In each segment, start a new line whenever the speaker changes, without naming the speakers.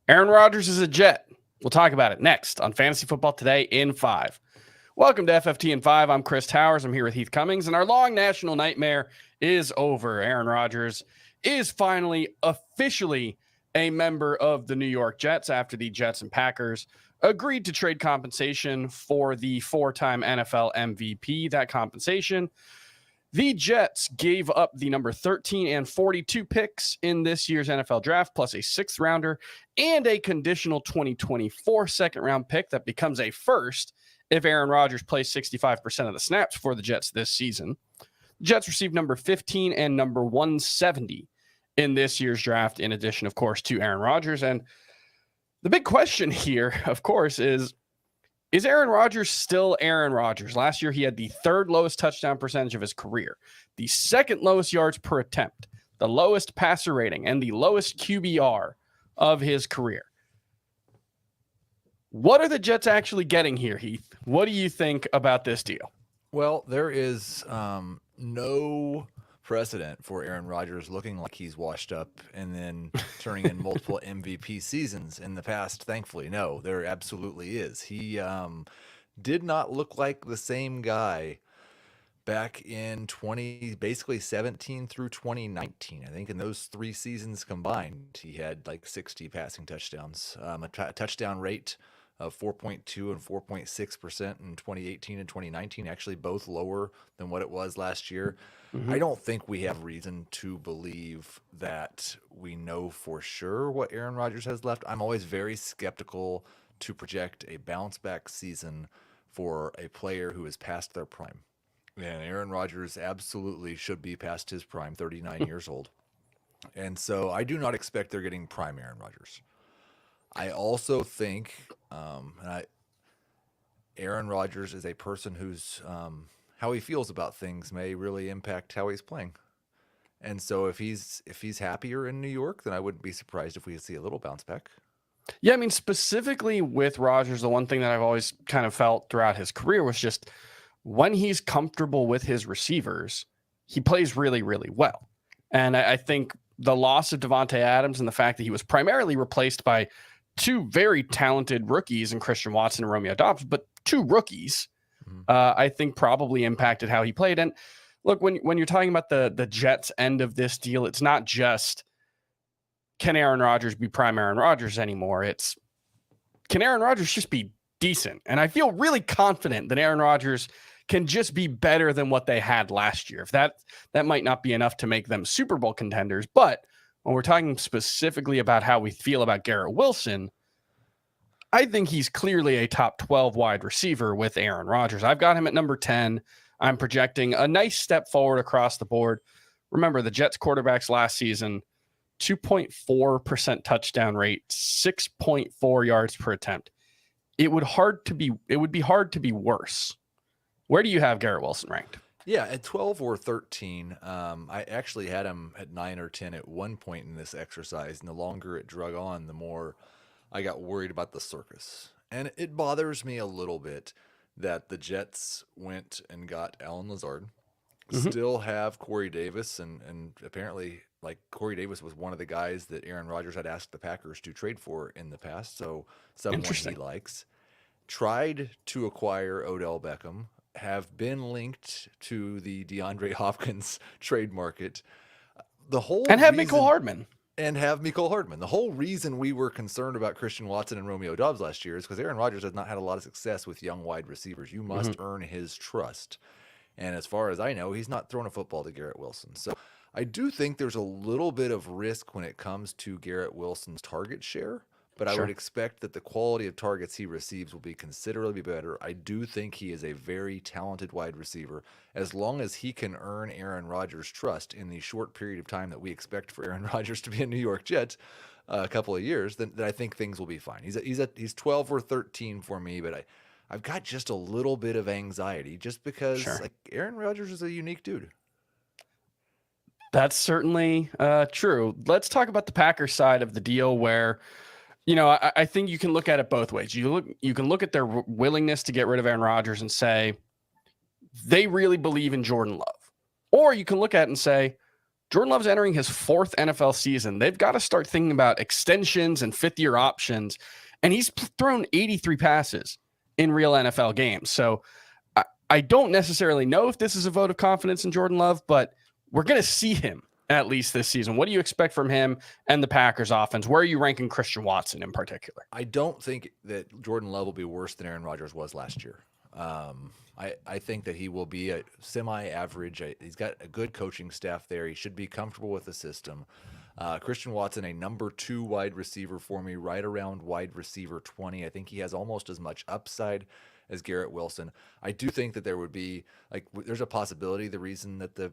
Aaron Rodgers is a Jet. We'll talk about it next on Fantasy Football Today in 5. Welcome to FFT in 5. I'm Chris Towers. I'm here with Heath Cummings, and our long national nightmare is over. Aaron Rodgers is finally officially a member of the New York Jets after the Jets and Packers agreed to trade compensation for the 4-time NFL MVP. That compensation, the Jets gave up the number 13 and 42 picks in this year's NFL draft, plus a 6th rounder and a conditional 2024 second-round pick that becomes a first if Aaron Rodgers plays 65% of the snaps for the Jets this season. The Jets received number 15 and number 170 in this year's draft, in addition, of course, to Aaron Rodgers. And the big question here, of course, is Aaron Rodgers still Aaron Rodgers? Last year, he had the 3rd lowest touchdown percentage of his career, the 2nd lowest yards per attempt, the lowest passer rating, and the lowest QBR of his career. What are the Jets actually getting here, Heath? What do you think about this deal?
Well, there is no precedent for Aaron Rodgers looking like he's washed up and then turning in multiple MVP seasons in the past. Thankfully, no, there absolutely is. He did not look like the same guy back in basically 17 through 2019. I think in those 3 seasons combined, he had like 60 passing touchdowns, a touchdown rate of 4.2 and 4.6% in 2018 and 2019, actually both lower than what it was last year. Mm-hmm. I don't think we have reason to believe that we know for sure what Aaron Rodgers has left. I'm always very skeptical to project a bounce back season for a player who is past their prime. And Aaron Rodgers absolutely should be past his prime, 39 years old. And so I do not expect they're getting prime Aaron Rodgers. I also think Aaron Rodgers is a person who's how he feels about things may really impact how he's playing. And so if he's happier in New York, then I wouldn't be surprised if we see a little bounce back.
Yeah, I mean, specifically with Rodgers, the one thing that I've always kind of felt throughout his career was just when he's comfortable with his receivers, he plays really, really well. And I think the loss of Devontae Adams and the fact that he was primarily replaced by 2 very talented rookies in Christian Watson and Romeo Doubs, but 2 rookies, I think probably impacted how he played. And look, when you're talking about the Jets end of this deal, it's not just can Aaron Rodgers be prime Aaron Rodgers anymore. It's can Aaron Rodgers just be decent? And I feel really confident that Aaron Rodgers can just be better than what they had last year. If that might not be enough to make them Super Bowl contenders, but when we're talking specifically about how we feel about Garrett Wilson, I think he's clearly a top 12 wide receiver with Aaron Rodgers. I've got him at number 10. I'm projecting a nice step forward across the board. Remember, the Jets quarterbacks last season, 2.4% touchdown rate, 6.4 yards per attempt. It would be hard to be worse. Where do you have Garrett Wilson ranked?
Yeah, at 12 or 13, I actually had him at 9 or 10 at one point in this exercise, and the longer it drug on, the more I got worried about the circus. And it bothers me a little bit that the Jets went and got Alan Lazard, still have Corey Davis, and apparently, like, Corey Davis was one of the guys that Aaron Rodgers had asked the Packers to trade for in the past, so someone he likes. Tried to acquire Odell Beckham, have been linked to the DeAndre Hopkins trade market.
Have Mecole Hardman.
And have Mecole Hardman. The whole reason we were concerned about Christian Watson and Romeo Doubs last year is because Aaron Rodgers has not had a lot of success with young wide receivers. You must earn his trust. And as far as I know, he's not thrown a football to Garrett Wilson. So I do think there's a little bit of risk when it comes to Garrett Wilson's target share. But I would expect that the quality of targets he receives will be considerably better. I do think he is a very talented wide receiver. As long as he can earn Aaron Rodgers' trust in the short period of time that we expect for Aaron Rodgers to be a New York Jet, a couple of years, then I think things will be fine. He's 12 or 13 for me, but I've got just a little bit of anxiety just because like Aaron Rodgers is a unique dude.
That's certainly true. Let's talk about the Packers side of the deal where, you know, I think you can look at it both ways. You can look at their willingness to get rid of Aaron Rodgers and say they really believe in Jordan Love. Or you can look at it and say, Jordan Love's entering his 4th NFL season. They've got to start thinking about extensions and 5th-year options. And he's thrown 83 passes in real NFL games. So I don't necessarily know if this is a vote of confidence in Jordan Love, but we're going to see him at least this season. What do you expect from him and the Packers offense? Where are you ranking Christian Watson in particular?
I don't think that Jordan Love will be worse than Aaron Rodgers was last year. I think that he will be a semi-average. He's got a good coaching staff there. He should be comfortable with the system. Christian Watson, a number 2 wide receiver for me, right around wide receiver 20. I think he has almost as much upside as Garrett Wilson. I do think that there would be, there's a possibility the reason that the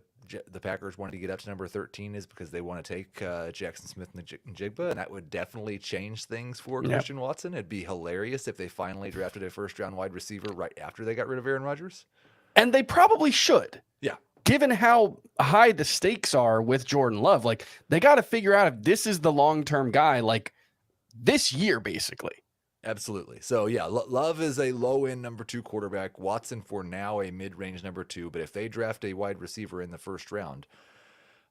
Packers wanted to get up to number 13 is because they want to take Jackson Smith and Njigba, and that would definitely change things for Christian Watson. It'd be hilarious if they finally drafted a first-round wide receiver right after they got rid of Aaron Rodgers.
And they probably should.
Yeah.
Given how high the stakes are with Jordan Love, they got to figure out if this is the long-term guy, this year, basically.
Absolutely. So, yeah, Love is a low-end number 2 quarterback. Watson for now a mid-range number 2. But if they draft a wide receiver in the first round,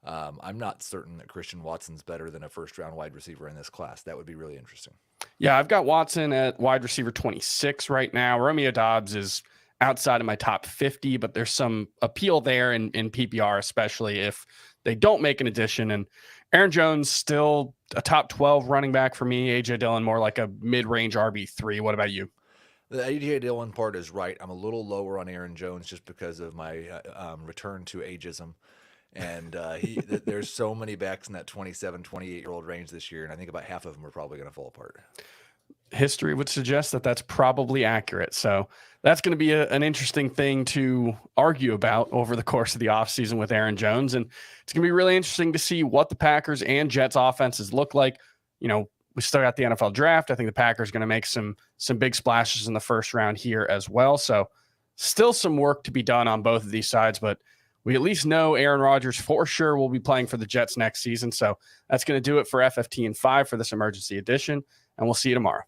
I'm not certain that Christian Watson's better than a first-round wide receiver in this class. That would be really interesting. Yeah,
I've got Watson at wide receiver 26 right now. Romeo Doubs is outside of my top 50, but there's some appeal there in PPR, especially if they don't make an addition. And Aaron Jones still a top 12 running back for me. AJ Dillon more like a mid-range RB3. What about you?
The AJ Dillon part is right. I'm a little lower on Aaron Jones just because of my return to ageism. And there's so many backs in that 27, 28-year-old range this year, and I think about half of them are probably going to fall apart.
History would suggest that that's probably accurate. So that's going to be an interesting thing to argue about over the course of the offseason with Aaron Jones. And it's going to be really interesting to see what the Packers and Jets offenses look like. We still got the NFL draft. I think the Packers are going to make some big splashes in the first round here as well. So still some work to be done on both of these sides, but we at least know Aaron Rodgers for sure will be playing for the Jets next season. So that's going to do it for FFT and 5 for this emergency edition, and we'll see you tomorrow.